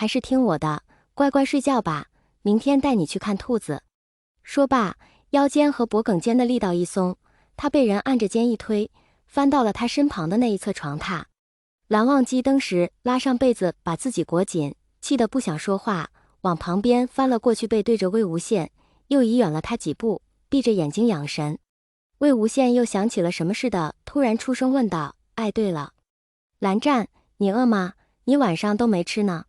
还是听我的，乖乖睡觉吧，明天带你去看兔子。说罢，腰间和脖颈间的力道一松，他被人按着肩一推，翻到了他身旁的那一侧床榻。蓝忘机登时拉上被子把自己裹紧，气得不想说话，往旁边翻了过去，背对着魏无羡，又移远了他几步，闭着眼睛养神。魏无羡又想起了什么似的，突然出声问道：哎，对了，蓝湛，你饿吗？你晚上都没吃呢。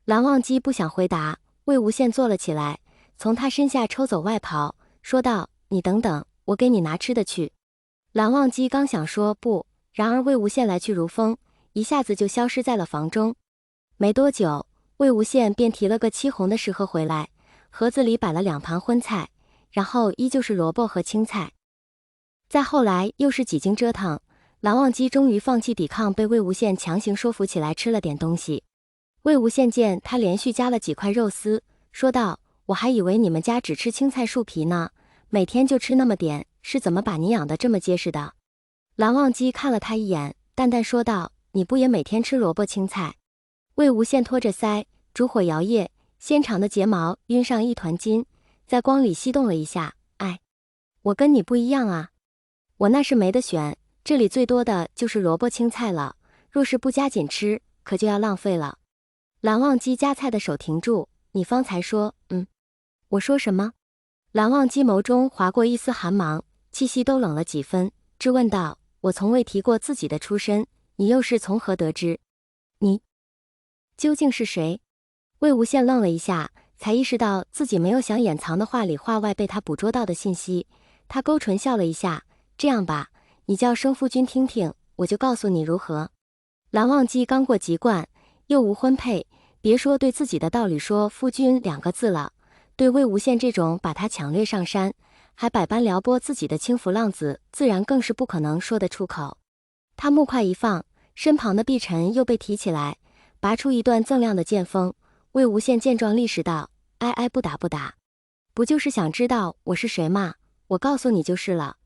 蓝忘机不想回答，魏无羡坐了起来，从他身下抽走外袍，说道：你等等，我给你拿吃的去。蓝忘机刚想说不，然而魏无羡来去如风，一下子就消失在了房中。没多久，魏无羡便提了个漆红的食盒回来，盒子里摆了2盘荤菜，然后依旧是萝卜和青菜。再后来又是几经折腾，蓝忘机终于放弃抵抗，被魏无羡强行说服起来吃了点东西。魏无羡见他连续加了几块肉丝，说道：我还以为你们家只吃青菜树皮呢，每天就吃那么点，是怎么把你养得这么结实的？蓝忘机看了他一眼，淡淡说道：你不也每天吃萝卜青菜？魏无羡托着腮，烛火摇曳，纤长的睫毛晕上一团金，在光里翕动了一下。哎，我跟你不一样啊，我那是没得选，这里最多的就是萝卜青菜了，若是不加紧吃，可就要浪费了。蓝忘机夹菜的手停住，你方才说，我说什么？蓝忘机眸中划过一丝寒芒，气息都冷了几分，质问道：我从未提过自己的出身，你又是从何得知？你究竟是谁？魏无羡愣了一下，才意识到自己没有想掩藏的话里话外被他捕捉到的信息。他勾唇笑了一下，这样吧，你叫生夫君听听，我就告诉你如何。蓝忘机刚过籍贯，又无婚配，别说对自己的道理说夫君2个字了，对魏无羡这种把他抢掠上山，还百般撩拨自己的轻浮浪子，自然更是不可能说得出口。他目快一放，身旁的碧尘又被提起来，拔出一段锃亮的剑锋。魏无羡见状立时道：哎，不打不打，不就是想知道我是谁吗？我告诉你就是了。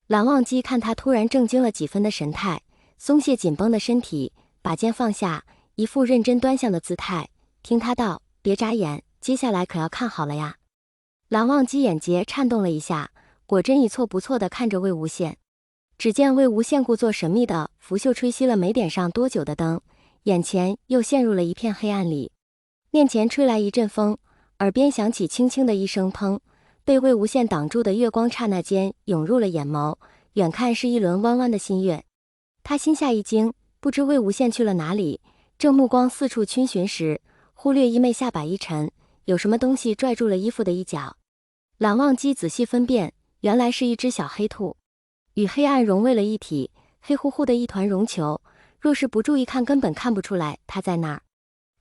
蓝忘机看他突然正经了几分的神态，松懈紧绷的身体，把剑放下，一副认真端详的姿态，听他道：别眨眼，接下来可要看好了呀。蓝忘机眼睫颤动了一下，果真一错不错地看着魏无羡。只见魏无羡故作神秘的拂袖吹熄了没点上多久的灯，眼前又陷入了一片黑暗里。面前吹来一阵风，耳边响起轻轻的一声砰，被魏无羡挡住的月光刹那间涌入了眼眸，远看是一轮弯弯的新月。他心下一惊，不知魏无羡去了哪里，正目光四处逡巡时，忽略衣袂下摆一沉，有什么东西拽住了衣服的一角。蓝忘机仔细分辨，原来是一只小黑兔，与黑暗融为了一体，黑乎乎的一团绒球，若是不注意看根本看不出来它在那儿。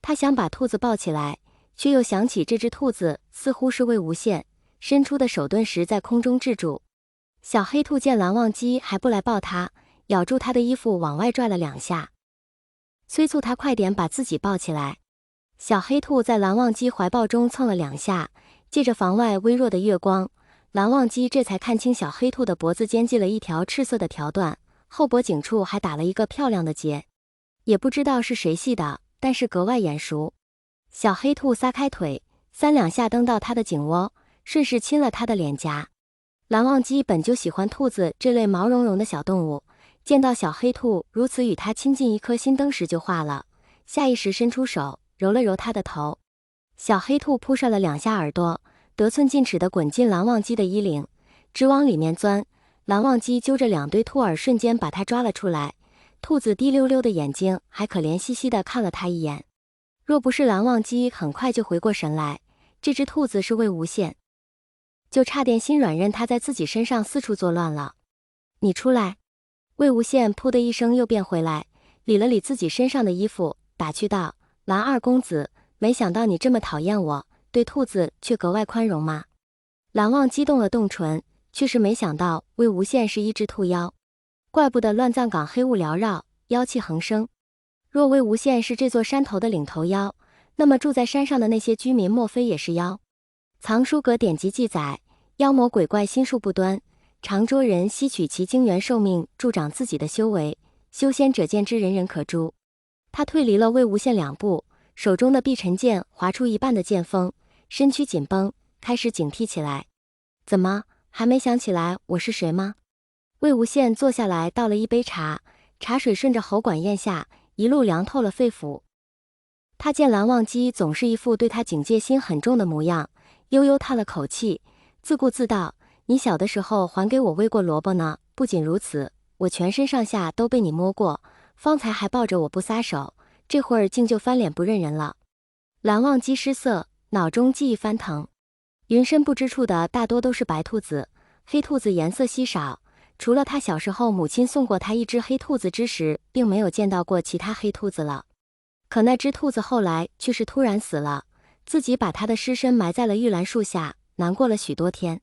他想把兔子抱起来，却又想起这只兔子似乎是魏无羡，伸出的手顿时在空中制住。小黑兔见蓝忘机还不来抱它，咬住他的衣服往外拽了2下，催促他快点把自己抱起来。小黑兔在蓝忘机怀抱中蹭了2下，借着房外微弱的月光，蓝忘机这才看清小黑兔的脖子间系了一条赤色的条段，后脖颈处还打了一个漂亮的结，也不知道是谁系的，但是格外眼熟。小黑兔撒开腿，3两下蹬到他的颈窝，顺势亲了他的脸颊。蓝忘机本就喜欢兔子这类毛茸茸的小动物，见到小黑兔如此与他亲近，一颗心登时就化了，下意识伸出手揉了揉他的头。小黑兔扑上了2下耳朵，得寸进尺地滚进蓝忘机的衣领，直往里面钻。蓝忘机揪着2堆兔耳，瞬间把它抓了出来。兔子滴溜溜的眼睛还可怜兮兮地看了他一眼。若不是蓝忘机很快就回过神来，这只兔子是魏无羡，就差点心软任他在自己身上四处作乱了。你出来！魏无羡噗的一声又变回来，理了理自己身上的衣服，打趣道：蓝二公子，没想到你这么讨厌我，对兔子却格外宽容吗？蓝忘机动了动唇，却是没想到魏无羡是一只兔妖，怪不得乱葬岗黑雾缭绕，妖气横生。若魏无羡是这座山头的领头妖，那么住在山上的那些居民莫非也是妖？藏书阁典籍记载，妖魔鬼怪心术不端，常捉人吸取其精元寿命，助长自己的修为，修仙者见之人人可诛。他退离了魏无羡2步，手中的碧晨剑划出一半的剑锋，身躯紧绷，开始警惕起来。怎么，还没想起来我是谁吗？魏无羡坐下来，倒了一杯茶，茶水顺着喉管咽下，一路凉透了肺腑。他见蓝忘机总是一副对他警戒心很重的模样，悠悠叹了口气，自顾自道：“你小的时候还给我喂过萝卜呢。不仅如此，我全身上下都被你摸过，方才还抱着我不撒手，这会儿竟就翻脸不认人了。”蓝忘机失色，脑中记忆翻腾。云深不知处的大多都是白兔子，黑兔子颜色稀少，除了他小时候母亲送过他一只黑兔子之时，并没有见到过其他黑兔子了。可那只兔子后来却是突然死了，自己把他的尸身埋在了玉兰树下，难过了许多天。